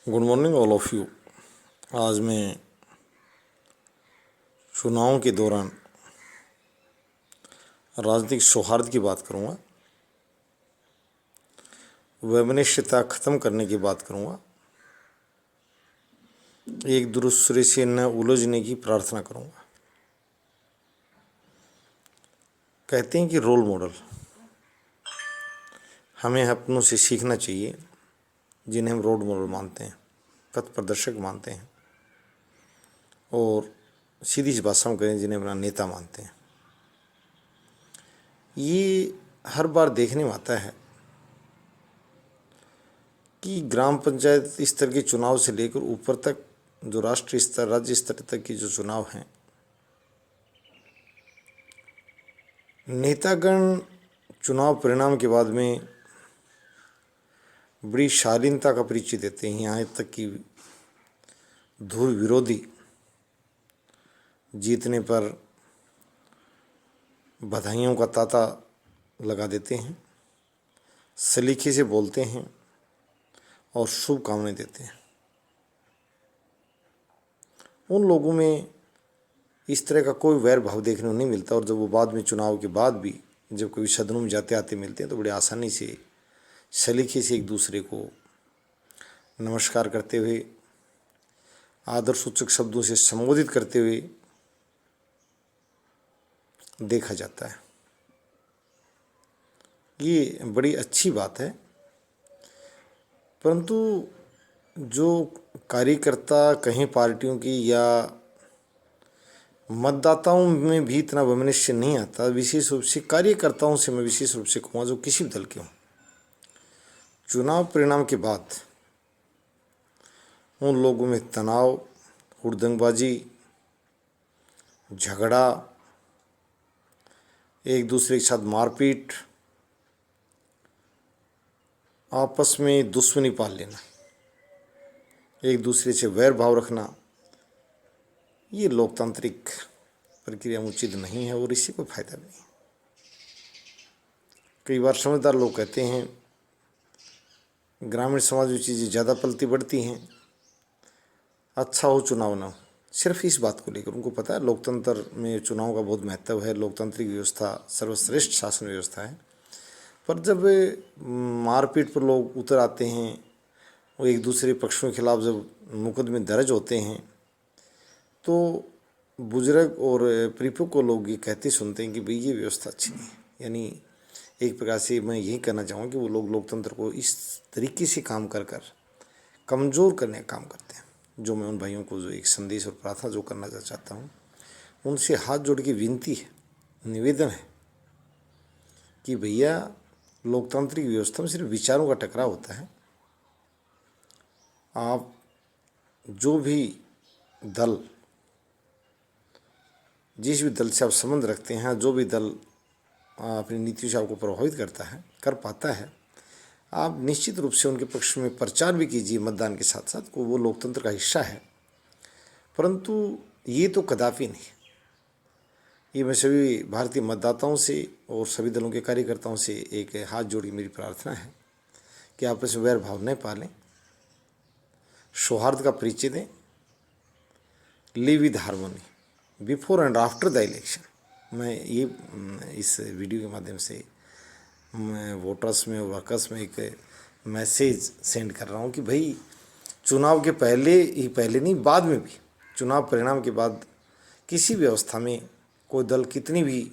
Good morning all of you. आज मैं चुनाव के दौरान राजनीतिक सौहार्द की बात करूंगा, वैमनस्यता खत्म करने की बात करूंगा, एक दूसरे से न उलझने की प्रार्थना करूंगा। कहते हैं कि रोल मॉडल हमें अपनों से सीखना चाहिए, जिन्हें हम रोल मॉडल मानते हैं, पथ प्रदर्शक मानते हैं, और सीधी सी भाषा में करें जिन्हें अपना नेता मानते हैं। ये हर बार देखने में आता है कि ग्राम पंचायत स्तर के चुनाव से लेकर ऊपर तक जो राष्ट्रीय स्तर राज्य स्तर तक की जो चुनाव हैं, नेतागण चुनाव परिणाम के बाद में बड़ी शालीनता का परिचय देते हैं। यहाँ तक कि धुर विरोधी जीतने पर बधाइयों का तांता लगा देते हैं, सलीके से बोलते हैं और शुभकामनाएं देते हैं। उन लोगों में इस तरह का कोई वैर भाव देखने को नहीं मिलता, और जब वो बाद में चुनाव के बाद भी जब कभी सदनों में जाते आते मिलते हैं तो बड़ी आसानी से सलीके से एक दूसरे को नमस्कार करते हुए, आदर सूचक शब्दों से संबोधित करते हुए देखा जाता है। ये बड़ी अच्छी बात है, परंतु जो कार्यकर्ता कहीं पार्टियों की या मतदाताओं में भी इतना वैमनस्य नहीं आता, विशेष रूप से कार्यकर्ताओं से मैं विशेष रूप से कहूँगा जो किसी भी दल के हों, चुनाव परिणाम के बाद उन लोगों में तनाव, हुड़दंगबाजी, झगड़ा, एक दूसरे के साथ मारपीट, आपस में दुश्मनी पाल लेना, एक दूसरे से वैर भाव रखना, ये लोकतांत्रिक प्रक्रिया उचित नहीं है और इससे कोई फायदा नहीं। कई बार समझदार लोग कहते हैं ग्रामीण समाज में चीज़ें ज़्यादा पलती बढ़ती हैं, अच्छा हो चुनाव ना हो। सिर्फ इस बात को लेकर उनको पता है लोकतंत्र में चुनाव का बहुत महत्व है, लोकतांत्रिक व्यवस्था सर्वश्रेष्ठ शासन व्यवस्था है। पर जब मारपीट पर लोग उतर आते हैं और एक दूसरे पक्षों के खिलाफ जब मुकदमे दर्ज होते हैं, तो बुजुर्ग और परिपक्व लोग ये कहते सुनते हैं कि भाई ये व्यवस्था अच्छी नहीं है। यानी एक प्रकार से मैं यही कहना चाहूँगा कि वो लोग लोकतंत्र को इस तरीके से काम कर कमज़ोर करने का काम करते हैं। जो मैं उन भाइयों को जो एक संदेश और प्रार्थना जो करना चाहता हूँ, उनसे हाथ जोड़ के विनती है, निवेदन है कि भैया लोकतांत्रिक व्यवस्था में सिर्फ विचारों का टकराव होता है। आप जो भी दल, जिस भी दल से आप संबंध रखते हैं, जो भी दल अपनी नीतियों से आपको प्रभावित करता है, कर पाता है, आप निश्चित रूप से उनके पक्ष में प्रचार भी कीजिए मतदान के साथ साथ, को वो लोकतंत्र का हिस्सा है। परंतु ये तो कदापि नहीं। ये मैं सभी भारतीय मतदाताओं से और सभी दलों के कार्यकर्ताओं से एक हाथ जोड़ के मेरी प्रार्थना है कि आपस में वैर भाव न पालें, सौहार्द का परिचय दें, live with harmony before and after the election. मैं ये इस वीडियो के माध्यम से मैं वोटर्स में और वर्कर्स में एक मैसेज सेंड कर रहा हूँ कि भाई चुनाव के पहले नहीं, बाद में भी, चुनाव परिणाम के बाद किसी भी अवस्था में कोई दल कितनी भी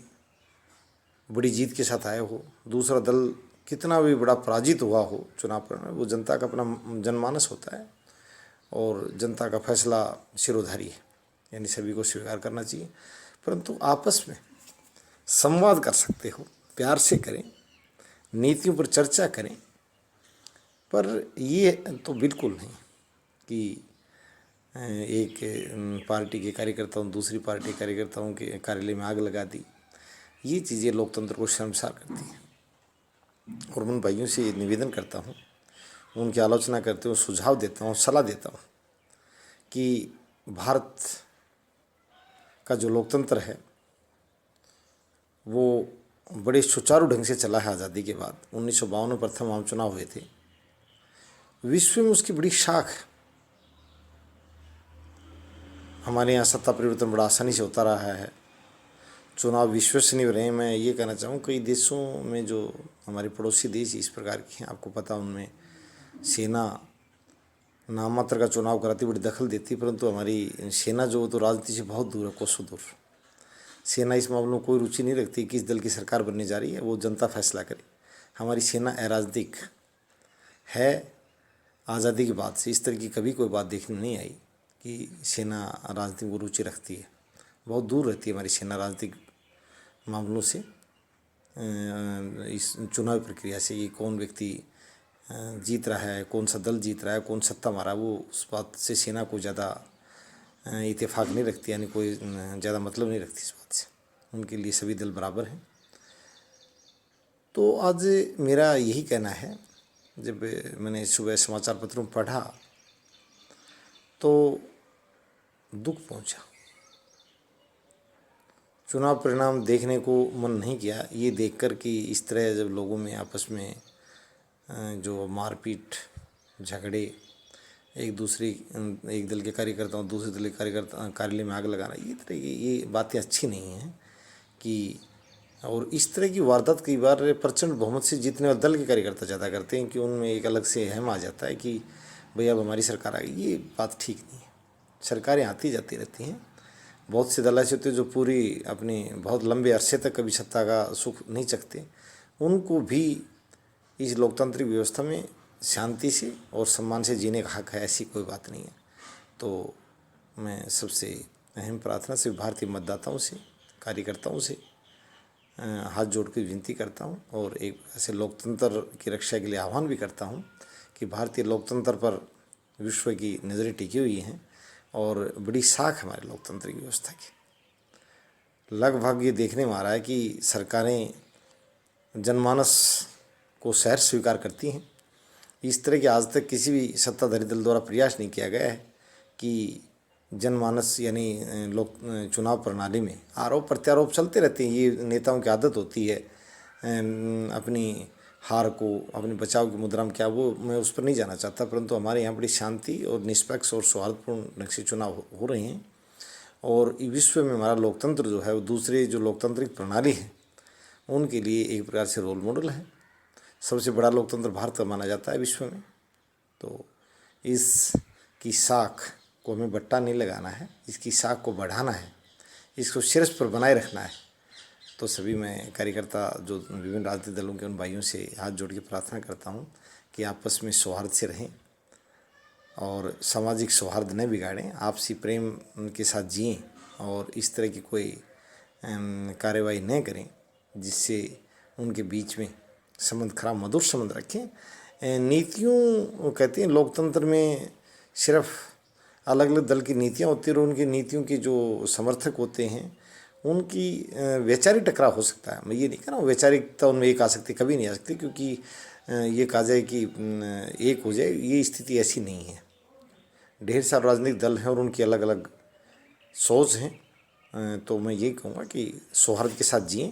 बड़ी जीत के साथ आया हो, दूसरा दल कितना भी बड़ा पराजित हुआ हो चुनाव परिणाम, वो जनता का अपना जनमानस होता है और जनता का फैसला सिरोधारी है, यानी सभी को स्वीकार करना चाहिए। परंतु आपस में संवाद कर सकते हो, प्यार से करें, नीतियों पर चर्चा करें। पर ये तो बिल्कुल नहीं कि एक पार्टी के कार्यकर्ताओं दूसरी पार्टी के कार्यकर्ताओं के कार्यालय में आग लगा दी। ये चीज़ें लोकतंत्र को शर्मसार करती हैं। और उन भाइयों से निवेदन करता हूँ, उनकी आलोचना करते हुए सुझाव देता हूँ, सलाह देता हूँ कि भारत का जो लोकतंत्र है वो बड़े सुचारू ढंग से चला है। आज़ादी के बाद 1952 में प्रथम आम चुनाव हुए थे। विश्व में उसकी बड़ी शाख है, हमारे यहाँ सत्ता परिवर्तन बड़ा आसानी से होता रहा है, चुनाव विश्वसनीय रहे। मैं ये कहना चाहूँ कई देशों में जो हमारे पड़ोसी देश इस प्रकार के हैं, आपको पता उनमें सेना नाम मात्र का चुनाव कराती, बड़ी दखल देती, परंतु हमारी सेना जो तो राजनीति से बहुत दूर है, कोसों दूर। सेना इस मामलों में कोई रुचि नहीं रखती किस दल की सरकार बनने जा रही है, वो जनता फैसला करे। हमारी सेना अराजनिक है। आज़ादी के बाद से इस तरह की कभी कोई बात देखने नहीं आई कि सेना राजनीति में रुचि रखती है। बहुत दूर रहती है हमारी सेना राजनीतिक मामलों से, इस चुनाव प्रक्रिया से। ये कौन व्यक्ति जीत रहा है, कौन सा दल जीत रहा है, कौन सत्ता मारा, वो उस बात से सेना को ज़्यादा इत्तेफाक नहीं रखती, यानी कोई ज़्यादा मतलब नहीं रखती इस बात से। उनके लिए सभी दल बराबर हैं। तो आज मेरा यही कहना है, जब मैंने सुबह समाचार पत्रों में पढ़ा तो दुख पहुंचा। चुनाव परिणाम देखने को मन नहीं किया, ये देखकर कि इस तरह जब लोगों में आपस में जो मारपीट, झगड़े, एक दल के कार्यकर्ताओं दूसरे दल के कार्यकर्ता कार्यालय में आग लगाना, ये तरह की ये बातें अच्छी नहीं हैं कि। और इस तरह की वारदात कई बार प्रचंड बहुमत से जीतने वाले दल के कार्यकर्ता ज़्यादा करते हैं कि उनमें एक अलग से अहम आ जाता है कि भैया अब हमारी सरकार आ गई। ये बात ठीक नहीं है। सरकारें आती जाती रहती हैं। बहुत से दल ऐसे होते हैं जो पूरी अपनी बहुत लंबे अरसे तक कभी सत्ता का सुख नहीं चखते। उनको भी इस लोकतांत्रिक व्यवस्था में शांति से और सम्मान से जीने का हक है, ऐसी कोई बात नहीं है। तो मैं सबसे अहम प्रार्थना से भारतीय मतदाताओं से, कार्यकर्ताओं से हाथ जोड़ के विनती करता हूँ और एक ऐसे लोकतंत्र की रक्षा के लिए आह्वान भी करता हूँ कि भारतीय लोकतंत्र पर विश्व की नज़रें टिकी हुई हैं और बड़ी साख हमारे लोकतंत्र की व्यवस्था की। लगभग ये देखने में आ रहा है कि सरकारें जनमानस को सहर्ष स्वीकार करती हैं। इस तरह की आज तक किसी भी सत्ताधारी दल द्वारा प्रयास नहीं किया गया है कि जनमानस यानी लोक चुनाव प्रणाली में आरोप प्रत्यारोप चलते रहते हैं। ये नेताओं की आदत होती है अपनी हार को, अपने बचाव की मुद्रा में क्या, वो मैं उस पर नहीं जाना चाहता। परंतु हमारे यहाँ बड़ी शांति और निष्पक्ष और सौहार्दपूर्ण ढंग से चुनाव हो रहे हैं और विश्व में हमारा लोकतंत्र जो है वो दूसरे जो लोकतांत्रिक प्रणाली है उनके लिए एक प्रकार से रोल मॉडल है। सबसे बड़ा लोकतंत्र भारत का माना जाता है विश्व में। तो इसकी साख को हमें बट्टा नहीं लगाना है, इसकी साख को बढ़ाना है, इसको शीर्ष पर बनाए रखना है। तो सभी मैं कार्यकर्ता जो विभिन्न राजनीतिक दलों के उन भाइयों से हाथ जोड़ के प्रार्थना करता हूँ कि आपस में सौहार्द से रहें और सामाजिक सौहार्द न बिगाड़ें, आपसी प्रेम के साथ जिएं और इस तरह की कोई कार्रवाई न करें जिससे उनके बीच में संबंध खराब, मधुर संबंध रखें। नीतियों कहते हैं लोकतंत्र में सिर्फ अलग अलग दल की नीतियाँ होती हैं और उनकी नीतियों के जो समर्थक होते हैं उनकी वैचारिक टकराव हो सकता है। मैं ये नहीं कह रहा हूँ वैचारिकता उनमें एक आ सकती, कभी नहीं आ सकती, क्योंकि ये कहा जाए कि एक हो जाए, ये स्थिति ऐसी नहीं है। ढेर सारे राजनीतिक दल हैं और उनकी अलग अलग सोच हैं। तो मैं यही कहूँगा कि सौहार्द के साथ जिएं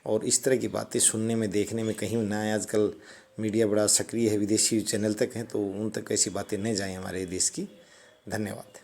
और इस तरह की बातें सुनने में, देखने में कहीं ना आए। आजकल मीडिया बड़ा सक्रिय है, विदेशी चैनल तक हैं, तो उन तक ऐसी बातें न जाएं हमारे देश की। धन्यवाद।